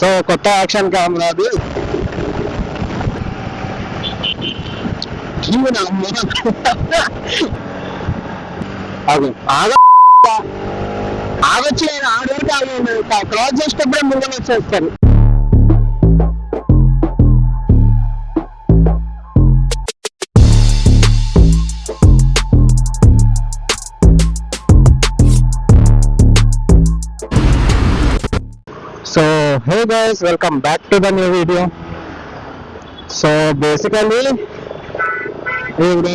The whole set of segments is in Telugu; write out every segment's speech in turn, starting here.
సో కొత్త యాక్షన్ కెమెరా అది ఆగొచ్చి ఆడవరకు ఆగండి, క్రాస్ చేసేటప్పుడే ముందు వచ్చేస్తాను. So hey guys, welcome back to the new video. So basically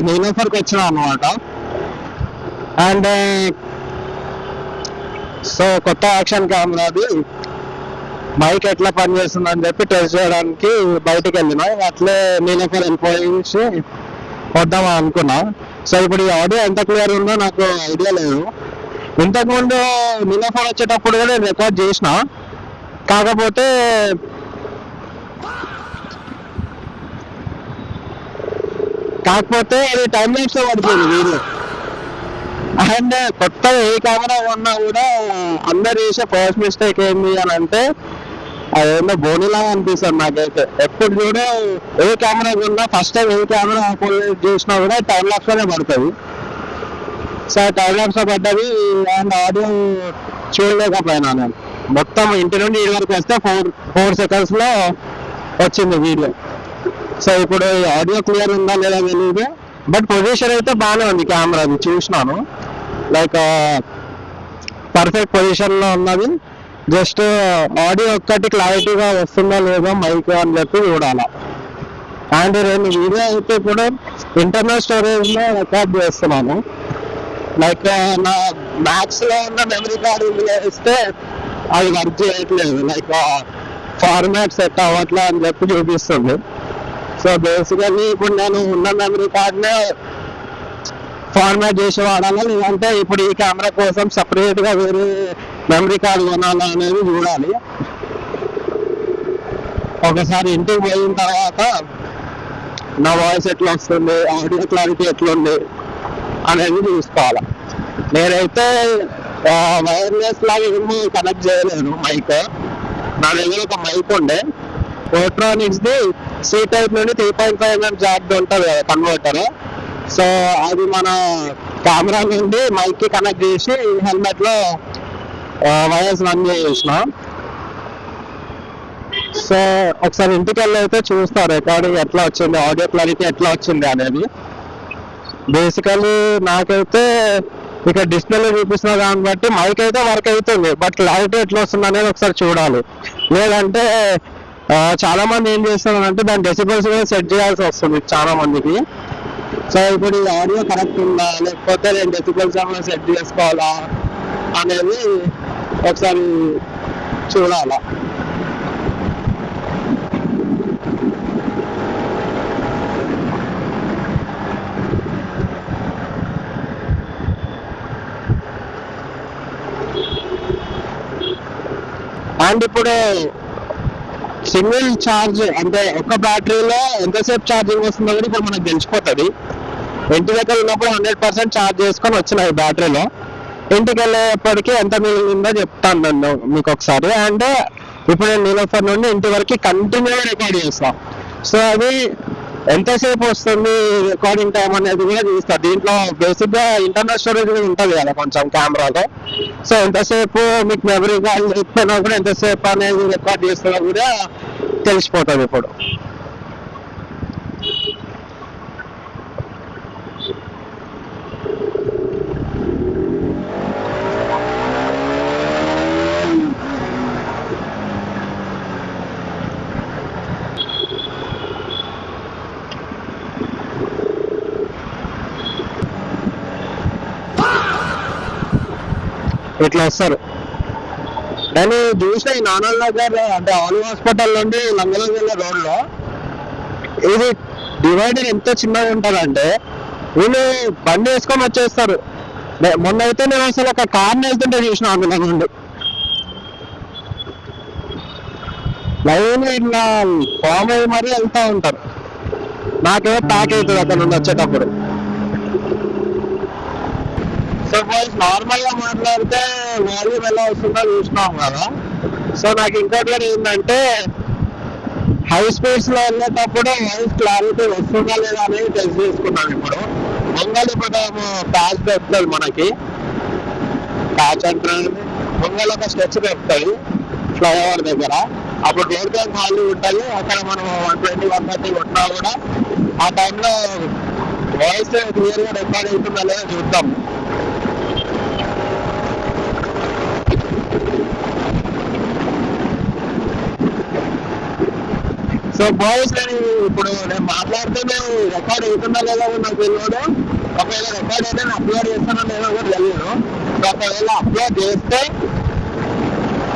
నీలోఫర్కి వచ్చిన అనమాట. అండ్ సో కొత్త యాక్షన్ కెమెరాది మైక్ ఎట్లా పనిచేస్తుంది అని చెప్పి టెస్ట్ చేయడానికి బయటకు వెళ్ళినా. అట్లే నీలోఫర్ వెళ్ళిపోయించి వద్దామా అనుకున్నా. సో ఇప్పుడు ఈ ఆడియో ఎంత క్లియర్ ఉందో నాకు ఐడియా లేదు. ఇంతకుముందు నీలోఫర్ వచ్చేటప్పుడు కూడా నేను రికార్డ్ చేసిన, కాకపోతే ఇది టైం లైన్స్ లో పడుతుంది వీడియో. అండ్ కొత్త ఏ కెమెరా ఉన్నా కూడా అందరు చేసే ఫస్ట్ మిస్టేక్ ఏంటి అని అంటే అదేందో బోనీలా అనిపిస్తుంది నాకైతే. ఎప్పుడు కూడా ఏ కెమెరా ఉన్నా ఫస్ట్ టైం ఏ కెమెరా చేసినా కూడా టైం లాప్స్ లోనే పడుతుంది. సో టైం లాప్స్ లో పడ్డది. అండ్ ఆడియో చూడలేకపోయినా నేను. మొత్తం ఇంటి నుండి ఇంటి వరకు వస్తే 4 seconds లో వచ్చింది వీడియో. సో ఇప్పుడు ఆడియో క్లియర్ ఉందా లేదా తెలియదు, బట్ పొజిషన్ అయితే బాగానే ఉంది కెమెరాది. చూసినాను, లైక్ పర్ఫెక్ట్ పొజిషన్ లో ఉన్నది. జస్ట్ ఆడియో ఒక్కటి క్లారిటీగా వస్తుందా లేదా మైక్ అని చెప్పి చూడాలి. అండ్ నేను వీడియో అయితే ఇప్పుడు ఇంటర్నల్ స్టోరేజ్ లో రికార్డ్ చేస్తున్నాను. లైక్ నా మ్యాక్స్ లో ఉన్న మెమరీ కార్డు ఇస్తే అది వర్క్ చేయట్లేదు, లైక్ ఫార్మాట్ సెట్ అవ్వట్లే అని చెప్పి చూపిస్తుంది. సో బేసికల్లీ ఇప్పుడు నేను ఉన్న మెమరీ కార్డ్నే ఫార్మాట్ చేసి వాడాలా, లేదంటే ఇప్పుడు ఈ కెమెరా కోసం సపరేట్గా వేరే మెమరీ కార్డు కొనాలా అనేది చూడాలి. ఒకసారి ఇంటికి పోయిన తర్వాత నా వాయిస్ ఎట్లా వస్తుంది, ఆడియో క్లారిటీ ఎట్లుంది అనేది చూసుకోవాలి. నేనైతే వైర్లెస్ లాగా ఏమో కనెక్ట్ చేయలేను మైక్. నా దగ్గర ఒక మైక్ ఉండే ఎలక్ట్రానిక్స్ ది సి టైప్ నుండి 3.5mm జాక్ ఉంటుంది కదా కన్వర్టర్. సో అది మన కెమెరా నుండి మైక్ కి కనెక్ట్ చేసి హెల్మెట్ లో వైర్స్ రన్ చేసిన. సో ఒకసారి ఇంటికి వెళ్ళి అయితే చూస్తారు రికార్డింగ్ ఎట్లా వచ్చింది, ఆడియో క్లారిటీ ఎట్లా వచ్చింది అనేది. బేసికలీ నాకైతే ఇక్కడ డిస్ప్లేలో చూపిస్తున్న దాన్ని బట్టి మైక్ అయితే వర్క్ అవుతుంది, బట్ క్లారిటీ ఎట్లా వస్తుంది అనేది ఒకసారి చూడాలి. లేదంటే చాలా మంది ఏం చేస్తున్నారంటే దాని డెసిబల్స్ కూడా సెట్ చేయాల్సి వస్తుంది చాలా మందికి. సో ఇప్పుడు ఈ ఆడియో కరెక్ట్ ఉందా, లేకపోతే నేను డెసిబల్స్ ఏమైనా సెట్ చేసుకోవాలా అనేది ఒకసారి చూడాలా. అండ్ ఇప్పుడు సింగిల్ ఛార్జ్ అంటే ఒక బ్యాటరీలో ఎంతసేపు ఛార్జింగ్ వస్తుందో కూడా ఇప్పుడు మనకు తెలిసిపోతుంది. ఇంటి దగ్గర ఉన్నప్పుడు 100% ఛార్జ్ చేసుకొని వచ్చినాయి బ్యాటరీలో. ఇంటికి వెళ్ళేప్పటికీ ఎంత మిగిలిందో చెప్తాను నన్ను మీకు ఒకసారి. అండ్ ఇప్పుడు నేను నీలోఫర్ నుండి ఇంటి వరకు కంటిన్యూగా రికార్డ్ చేస్తాను. సో అది ఎంతసేపు వస్తుంది రికార్డింగ్ టైం అనేది కూడా చూస్తారు. దీంట్లో బేసిక్గా ఇంటర్నల్ స్టోరేజ్ కూడా ఉంటుంది కదా కొంచెం కెమెరాలో. సో ఎంతసేపు మీకు మెమరీ కార్డు చెప్పినా కూడా ఎంతసేపు అనేది రికార్డ్ చేస్తున్నా కూడా తెలిసిపోతుంది ఇప్పుడు. ఇట్లా వస్తారు. నేను చూసిన ఈ నానల్ నగర్ అంటే ఆల్ హాస్పిటల్ నుండి లంగలం వెళ్ళే రోడ్లో ఇది డివైడర్ ఎంత చిన్నగా ఉంటుందంటే వీళ్ళు బండి వేసుకొని వచ్చేస్తారు. మొన్న అయితే నేను అసలు ఒక కార్ని వెళ్తుంటే చూసిన అందులో నుండి లైన్ ఇట్లా ఫామ్ అయ్యి మరీ వెళ్తూ ఉంటారు. నాకేమో ప్యాక్ అవుతుంది అక్కడ నుండి వచ్చేటప్పుడు. సో బాయ్స్ నార్మల్ గా మాట్లాడితే వాల్యూమ్ ఎలా వస్తుందో చూసినాం కదా. సో నాకు ఇంకోటి కూడా ఏంటంటే హై స్పీడ్స్ లో వెళ్ళేటప్పుడు వాయిస్ క్లారిటీ వస్తుందా లేదా అనేది టెస్ట్ చేసుకున్నాం. ఇప్పుడు మంగళపదం ప్యాచ్ దొరుకుతుంది మనకి, ప్యాచ్ అంటే మంగళ ఒక స్టెచ్ దొరుకుతాయి ఫ్లైఓవర్ దగ్గర. అప్పుడు రోడ్ బ్యాగ్ ఖాళీ ఉంటుంది, అక్కడ మనం 120 130 కొట్టినా కూడా ఆ టైంలో వాయిస్ క్లియర్గా రికార్డ్ అవుతుందా లేదా చూద్దాం. సో బాయ్స్ నేను ఇప్పుడు మాట్లాడితే రికార్డ్ అవుతుందా లేదా నాకు తెలియదు. ఒకవేళ రికార్డ్ అయితే నేను అప్లోడ్ చేస్తానో లేదో కూడా తెలియదు. సో ఒకవేళ అప్లోడ్ చేస్తే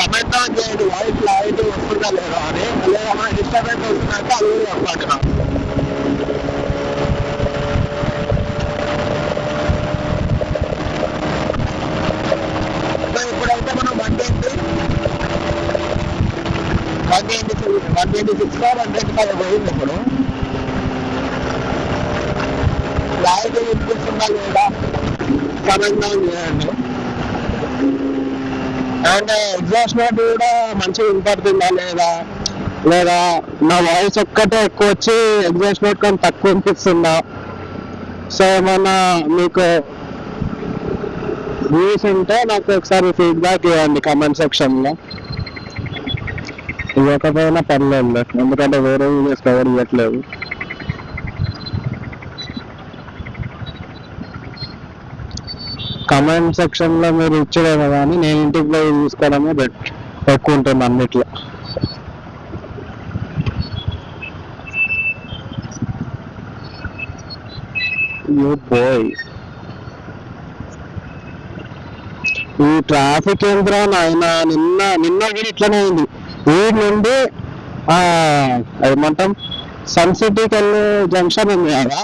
కమెంట్ ఆన్ చేయండి, వాయిస్ క్లారిటీ వస్తుందా లేదా అని. లేదా మన డిస్టర్బెన్స్ వస్తుందంటే అది కూడా చెప్పండి నాకు. సో ఇప్పుడైతే మనం 126 పోయింది. ఇప్పుడు క్లారిటీ వినిపిస్తుందా లేదా కమెంట్ ఆన్ చేయండి. అండ్ ఎగ్జాస్ట్ నోట్ కూడా మంచిగా వినపడుతుందా లేదా, లేదా నా వాయిస్ ఒక్కటే ఎక్కువ వచ్చి ఎగ్జాస్ట్ నోట్ కానీ తక్కువ వినిపిస్తుందా. సో ఏమన్నా మీకు వ్యూస్ ఉంటే నాకు ఒకసారి ఫీడ్బ్యాక్ ఇవ్వండి కామెంట్ సెక్షన్లో. ఇవ్వకపోయినా పర్లేదు, ఎందుకంటే వేరే వీడియోస్ కవర్ ఇవ్వట్లేదు. కమెంట్ సెక్షన్లో మీరు ఇచ్చేదేమో కానీ నేను ఇంటికి పోయి చూసుకోవడమే ఎక్కువ ఉంటుంది అన్నిట్లో. ఈ ట్రాఫిక్ యంత్రం ఆయన నిన్న కూడా ఇట్లనే అయింది. ఊరి నుండి ఏమంటాం సన్ సిటీకి వెళ్ళే జంక్షన్ ఉంది కదా,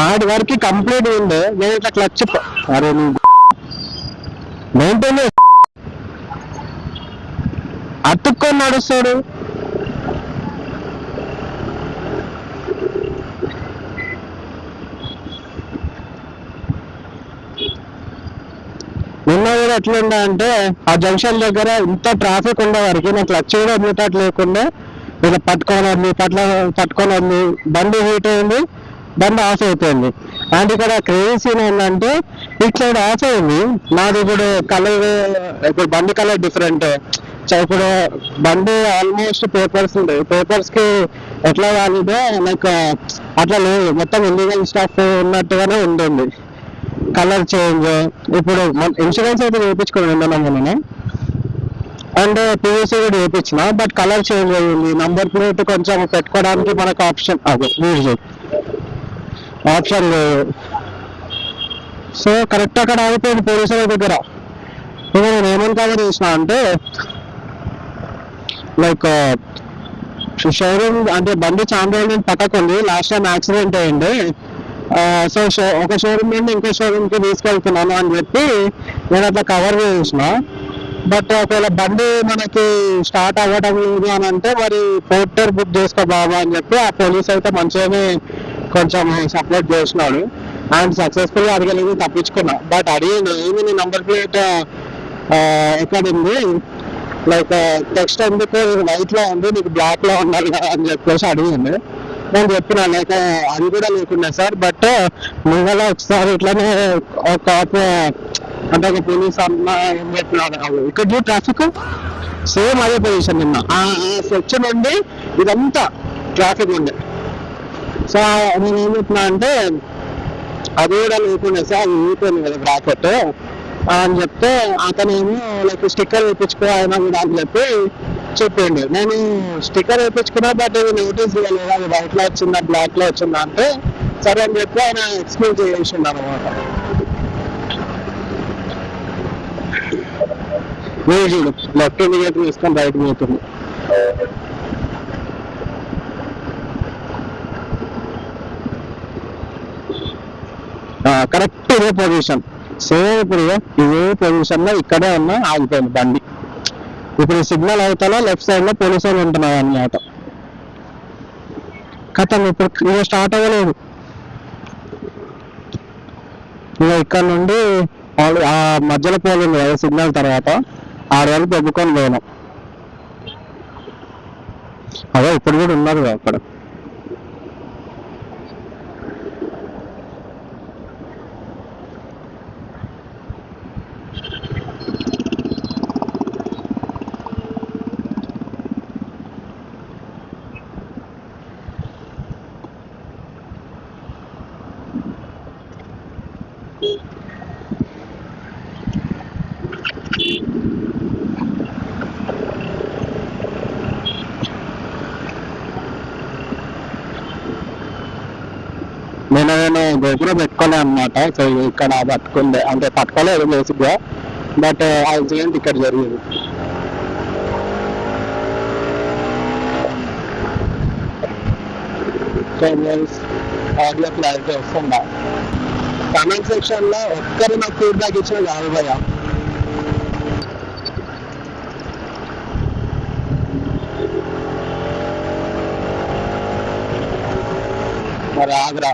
ఆడి వరకు కంప్లీట్ ఉంది. నేను ఇట్లా క్లచ్ అరే మెయింటైన్ అతుక్కొని నడుస్తాడు. నిన్న కూడా ఎట్లుండే అంటే ఆ జంక్షన్ దగ్గర ఇంత ట్రాఫిక్ ఉండే వరకు నేను క్లచ్ కూడా వదిలేటట్టు లేకుండా ఇలా పట్టుకొని బండి హీట్ అయింది, బండి ఆఫ్ అయిపోయింది. అండ్ ఇక్కడ క్రేజీ సీన్ ఏంటంటే ఇట్ సైడ్ ఆఫ్ అయింది నాది. ఇప్పుడు కలర్, ఇప్పుడు బండి కలర్ డిఫరెంట్. ఇప్పుడు బండి ఆల్మోస్ట్ పేపర్స్ కి ఎట్లా వాలిదో లైక్ అట్లా లేదు, మొత్తం ఇల్లీగల్ స్టాఫ్ ఉన్నట్టుగానే ఉంటుంది. కలర్ చేంజ్, ఇప్పుడు ఇన్సూరెన్స్ అయితే వేయించుకుని మొన్న, అండ్ పీవీసీ కూడా వేయించిన, బట్ కలర్ చేంజ్ అయ్యింది. నంబర్ ప్లేట్ కొంచెం పెట్టుకోవడానికి మనకు ఆప్షన్ లేదు. సో కరెక్ట్ అక్కడ ఆగిపోయింది పోలీసుల దగ్గర. నేను ఏమని కవర్ చేసిన అంటే లైక్ షోరూమ్ అంటే బండి చాలా రోజులు పక్కకు ఉంది, లాస్ట్ టైం యాక్సిడెంట్ అయ్యింది. సో ఒక షోరూమ్ నుండి ఇంకో షోరూమ్కి తీసుకెళ్తున్నాను అని చెప్పి నేను అట్లా కవర్ చేసిన. బట్ ఒకవేళ బండి మనకి స్టార్ట్ అవ్వడం లేదు అని అంటే మరి పోర్టర్ బుక్ చేసుకో బాబా అని చెప్పి ఆ పోలీస్ అయితే మంచిగానే కొంచెం సపోర్ట్ చేసినాడు. అండ్ సక్సెస్ఫుల్గా అడగలేదు, తప్పించుకున్నా. బట్ అడిగింది ఏమి నీ నంబర్ ప్లేట్ ఎక్కడ ఉంది, లైక్ టెక్స్ట్ ఎందుకు వైట్ లో ఉంది, నీకు బ్లాక్ లో ఉండాలి కదా అని చెప్పేసి అడిగింది. నేను చెప్పిన లైక్ అది కూడా లేకుండా సార్, బట్ ముంగల ఒకసారి ఇట్లానే ఒక అంటే ఒక పోలీస్ అన్న ఏం చెప్పినాడు, ఇక్కడ చూ ట్రాఫిక్ సేమ్ అదే పొజిషన్ నిన్న ఆ సెక్షన్ ఉండి ఇదంతా ట్రాఫిక్ ఉండే. సో నేను ఏం చెప్పినా అంటే అది కూడా లేకుండా సార్, అది ఊరిపోయింది కదా బ్రాకెట్ అని చెప్తే అతనేమో లైక్ స్టిక్కర్ వేయించుకో అయినా కూడా అని చెప్పి చెప్పిండు. నేను స్టిక్కర్ వేయించుకున్నా, బట్ ఇది నోటీస్ ఇవ్వలేదు, అది వైట్ లో వచ్చిందా బ్లాక్ లో వచ్చిందా అంటే సరే అని చెప్పి ఆయన ఎక్స్ప్లెయిన్ చేసిండు అనమాట. చూడు లెఫ్ట్ ఇండికేటర్ తీసుకొని రైట్ పోతుంది. కరెక్ట్ ఇదే పొజిషన్, సేమ్ ఇప్పుడు ఇదే పొజిషన్ లో ఇక్కడే ఉన్నా ఆగిపోయింది బండి. ఇప్పుడు సిగ్నల్ అవుతాలో లెఫ్ట్ సైడ్ లో పోలీసు వాళ్ళు ఉంటున్నారు అన్నమాట. కథం ఇప్పుడు ఇక స్టార్ట్ అవ్వలేదు. ఇక ఇక్కడ నుండి ఆ మధ్యలో పోలింది కదా సిగ్నల్ తర్వాత 6 వరకు దెబ్బకొని పోయినాం. అదే ఇప్పుడు కూడా ఉన్నారు అక్కడ. నేను గోపురం పెట్టుకోలే అనమాట. సో ఇక్కడ పట్టుకుండే అంటే పట్టుకోలేదు బేసిక్గా, బట్ ఆ ఇన్సిడెంట్ ఇక్కడ జరిగింది. సో ఆడియో క్లారిటీ వస్తుందా? కామెంట్ సెక్షన్ లో ఒక్కరు నాకు ఫీడ్బ్యాక్ ఇచ్చిన కాదు భయ. మరి ఆగరా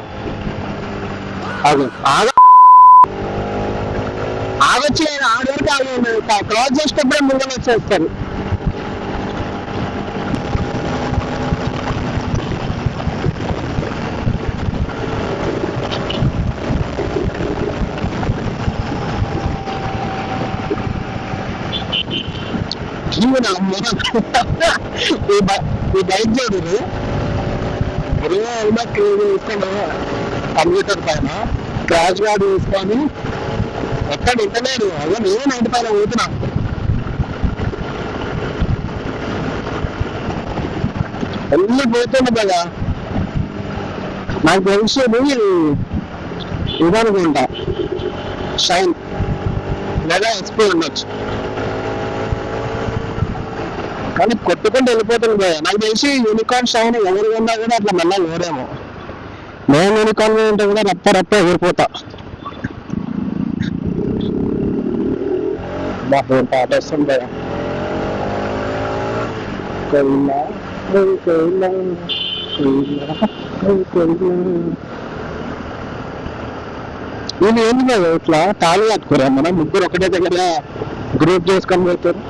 ఆగొచ్చి నేను ఆడవరకు ఆగలేదు. క్రాస్ చేసేటప్పుడే ముందు వచ్చేస్తారు. ఈ బైక్ చూడు హెల్మెట్ వేసుకున్నా కంప్యూటర్ పైన క్రాష్ గార్డ్ వేసుకొని ఎక్కడ ఇంటలేదు. అదే నేను 90 పైన పోతున్నా. ఎన్ని పోతుంది కదా. నాకు తెలిసి ఇదనుకుంటా షైన్ లేదా ఎక్స్పీ ఉండొచ్చు, కానీ కొట్టుకుంటూ వెళ్ళిపోతుంది కదా. నాకు తెలిసి యూనికార్న్ షైన్ ఎవరు ఉన్నా కూడా అట్లా మళ్ళీ లేరేమో. నేను యూనికార్న్ ఉంటే కూడా రప్ప ఎగిరిపోతా. పాట వస్తుంది కదా. ఇది ఏంది కదా ఇట్లా తాళి కట్టుకోరా మనం ముగ్గురు ఒకటే దగ్గర గ్రూప్ చేసుకొని పోతారు.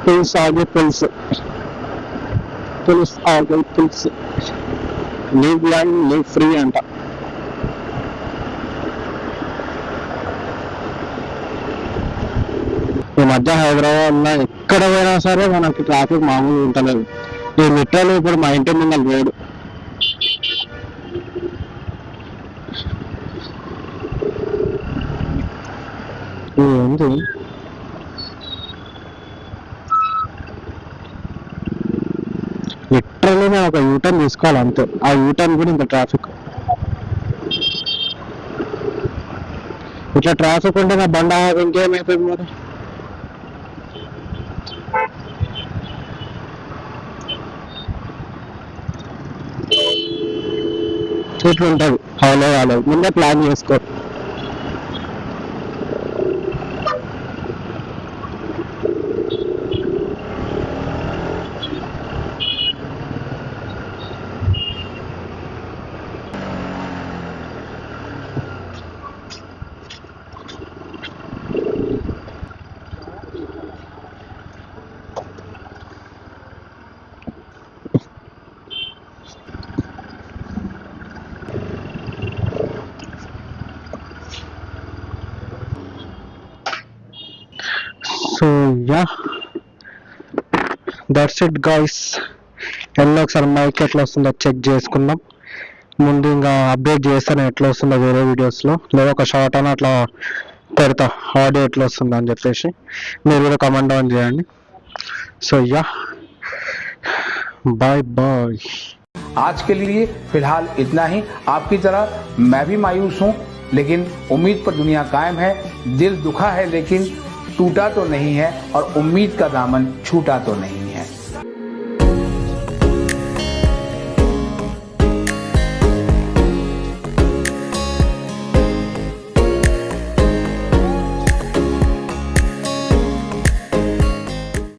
पुलिस आगे पुलिस आगे police leave land leave free अंट. ఈ మధ్య హైదరాబాద్లో ఎక్కడ పోయినా సరే మనకి ట్రాఫిక్ మామూలు ఉంటలేదు. ఈ మెట్రోలో ఇప్పుడు మా ఇంటి ముందు రోడ్డు ఏంటి లిటరల్లీ నేను ఒక యూటర్న్ తీసుకోవాలి అంతే. ఆ యూటర్న్ కూడా ఇంత ట్రాఫిక్. ఇట్లా ట్రాఫిక్ ఉంటే నా బండ ఇంకేమైపోయింది మరి. ఇట్లా ఉంటుంది. హౌలో కాలేదు, ముందే ప్లాన్ చేసుకో. So yeah that's it guys. Yellow ఒకసారి మైక్ ఎట్లా వస్తుందో చెక్ చేసుకుందాం. ముందు ఇంకా అప్డేట్ చేస్తాను ఎట్లా వస్తుందో వేరే వీడియోస్లో, లేదా ఒక షార్ట్ అని అట్లా పెడతా ఆడియో ఎట్లా వస్తుందో అని చెప్పేసి. మీరు కూడా కమెంట్ డౌన్ చేయండి. So ya bye bye. आज के लिए फिलहाल इतना ही. आपकी तरह मैं भी मायूस हूँ, लेकिन उम्मीद पर दुनिया कायम है. दिल दुखा है लेकिन टूटा तो नहीं है, और उम्मीद का दामन छूटा तो नहीं.